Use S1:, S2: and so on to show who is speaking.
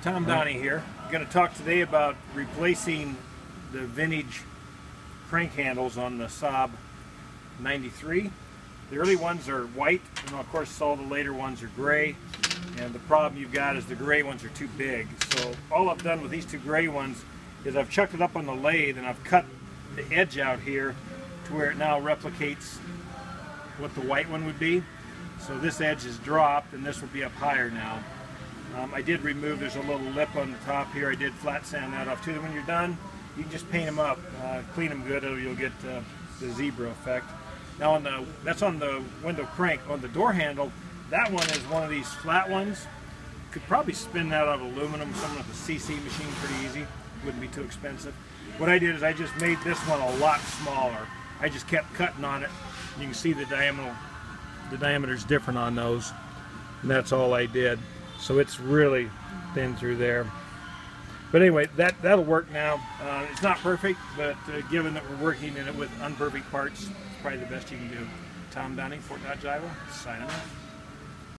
S1: Tom Downey here. I'm going to talk today about replacing the vintage crank handles on the Saab 93. The early ones are white, and of course all the later ones are gray. And the problem you've got is the gray ones are too big. So all I've done with these two gray ones is I've chucked it up on the lathe and I've cut the edge out here to where it now replicates what the white one would be. So this edge is dropped and this will be up higher now. I did remove, there's a little lip on the top here. I did flat sand that off too. When you're done, you can just paint them up, clean them good, or you'll get the zebra effect. Now that's on the window crank. On the door handle, that one is one of these flat ones. Could probably spin that out of aluminum, something with a CC machine pretty easy. Wouldn't be too expensive. What I did is I just made this one a lot smaller. I just kept cutting on it. You can see the diameter's different on those. And that's all I did. So it's really thin through there. But anyway, that'll work now. It's not perfect, but given that we're working in it with unperfect parts, it's probably the best you can do. Tom Downey, Fort Dodge, Iowa, signing off.